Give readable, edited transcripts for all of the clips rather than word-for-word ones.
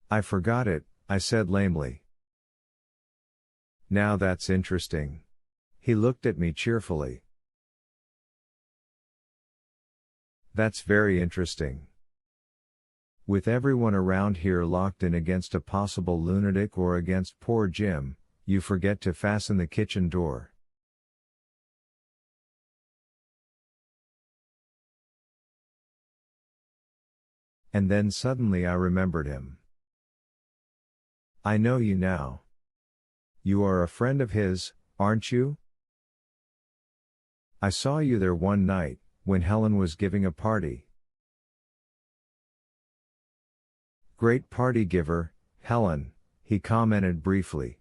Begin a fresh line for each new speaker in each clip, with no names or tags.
I forgot it, I said lamely. Now that's interesting. He looked at me cheerfully. That's very interesting. With everyone around here locked in against a possible lunatic or against poor Jim, you forget to fasten the kitchen door. And then suddenly I remembered him. I know you now. You are a friend of his, aren't you? I saw you there one night, when Helen was giving a party. Great party giver, Helen, he commented briefly.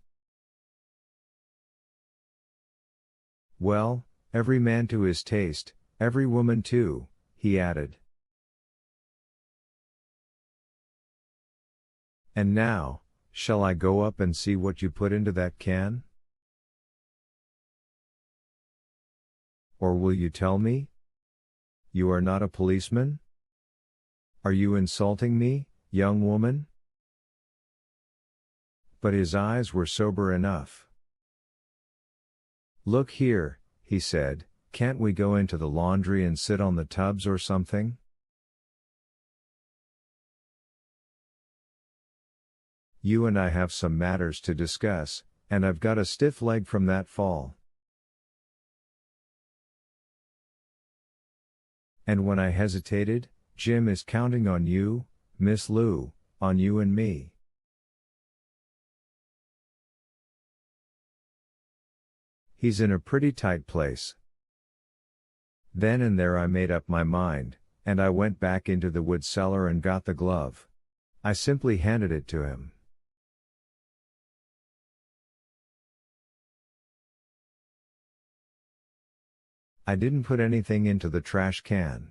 Well, every man to his taste, every woman too, he added. And now, shall I go up and see what you put into that can? Or will you tell me? You are not a policeman? Are you insulting me, young woman? But his eyes were sober enough. Look here, he said, can't we go into the laundry and sit on the tubs or something? You and I have some matters to discuss, and I've got a stiff leg from that fall. And when I hesitated, Jim is counting on you, Miss Lou, on you and me. He's in a pretty tight place. Then and there I made up my mind, and I went back into the wood cellar and got the glove. I simply handed it to him. I didn't put anything into the trash can.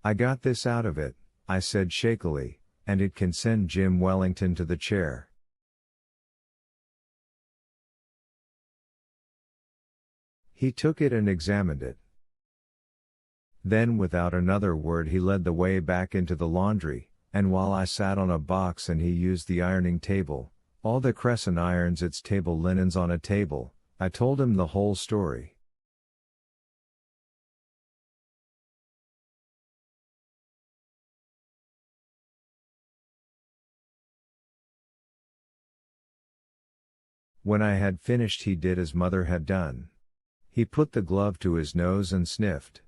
I got this out of it, I said shakily, and it can send Jim Wellington to the chair. He took it and examined it. Then without another word he led the way back into the laundry, and while I sat on a box and he used the ironing table, all the crescent irons its table linens on a table, I told him the whole story. When I had finished he did as mother had done. He put the glove to his nose and sniffed.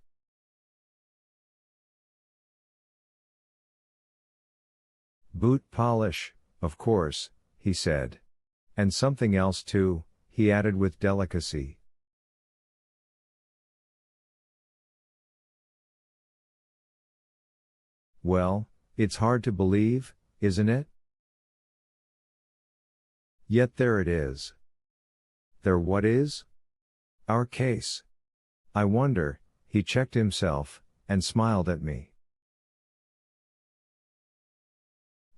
Boot polish, of course, he said. And something else too, he added with delicacy. Well, it's hard to believe, isn't it? Yet there it is. There what is? Our case. I wonder, he checked himself, and smiled at me.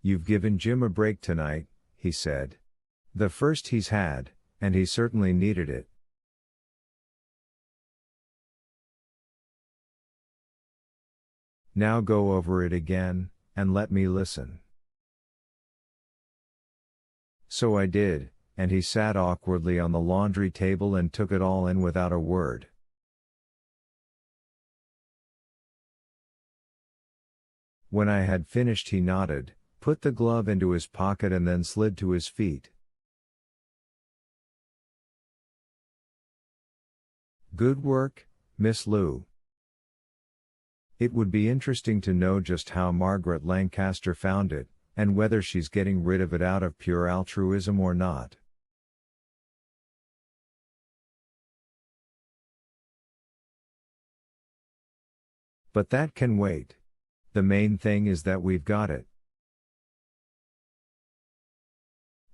You've given Jim a break tonight, he said. The first he's had, and he certainly needed it. Now go over it again, and let me listen. So I did, and he sat awkwardly on the laundry table and took it all in without a word. When I had finished he nodded, put the glove into his pocket and then slid to his feet. Good work, Miss Lou. It would be interesting to know just how Margaret Lancaster found it, and whether she's getting rid of it out of pure altruism or not. But that can wait. The main thing is that we've got it.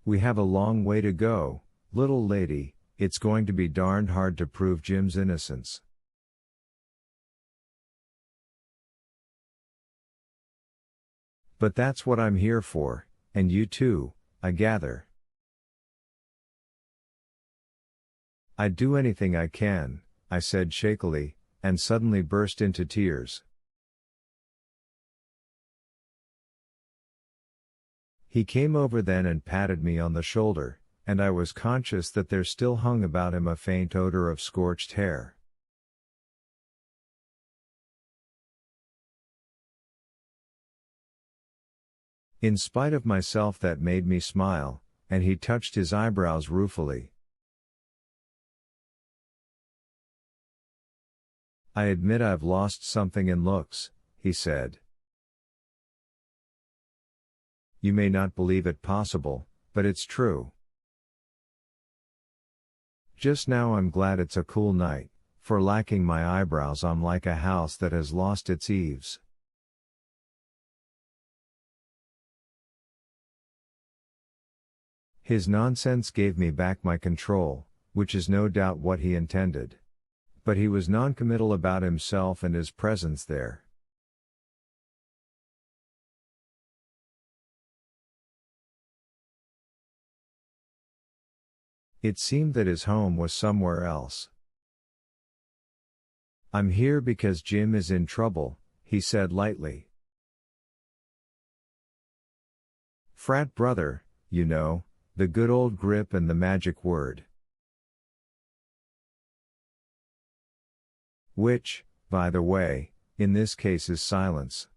We have a long way to go, little lady. It's going to be darned hard to prove Jim's innocence. But that's what I'm here for, and you too, I gather. I'd do anything I can, I said shakily, and suddenly burst into tears. He came over then and patted me on the shoulder, and I was conscious that there still hung about him a faint odor of scorched hair. In spite of myself, that made me smile, and he touched his eyebrows ruefully. I admit I've lost something in looks, he said. You may not believe it possible, but it's true. Just now I'm glad it's a cool night, for lacking my eyebrows I'm like a house that has lost its eaves. His nonsense gave me back my control, which is no doubt what he intended. But he was noncommittal about himself and his presence there. It seemed that his home was somewhere else. I'm here because Jim is in trouble, he said lightly. Frat brother, you know, the good old grip and the magic word. Which, by the way, in this case is silence.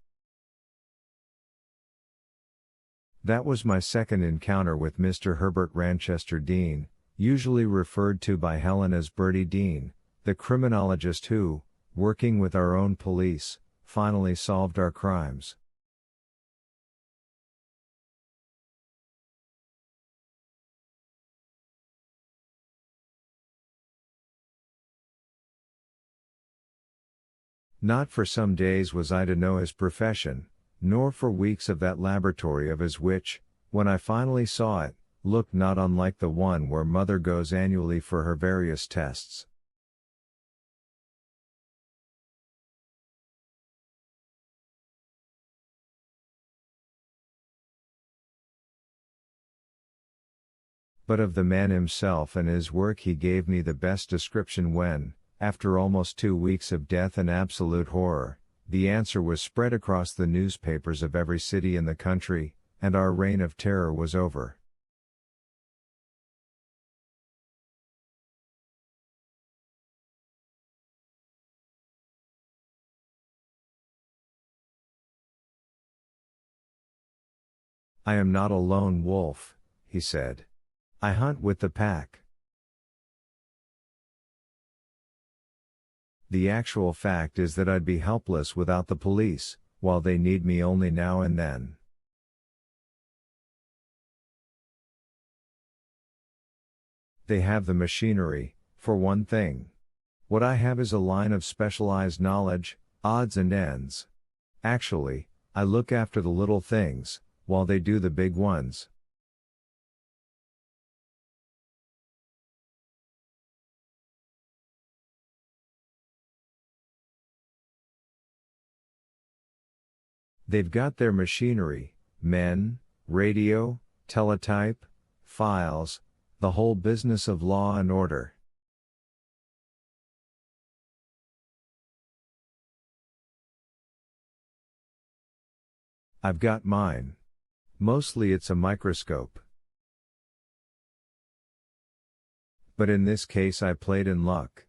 That was my second encounter with Mr. Herbert Ranchester Dean, usually referred to by Helen as Bertie Dean, the criminologist who, working with our own police, finally solved our crimes. Not for some days was I to know his profession, nor for weeks of that laboratory of his which, when I finally saw it, looked not unlike the one where mother goes annually for her various tests. But of the man himself and his work he gave me the best description when, after almost 2 weeks of death and absolute horror, the answer was spread across the newspapers of every city in the country, and our reign of terror was over. I am not a lone wolf, he said. I hunt with the pack. The actual fact is that I'd be helpless without the police, while they need me only now and then. They have the machinery, for one thing. What I have is a line of specialized knowledge, odds and ends. Actually, I look after the little things, while they do the big ones. They've got their machinery, men, radio, teletype, files, the whole business of law and order. I've got mine. Mostly it's a microscope. But in this case I played in luck.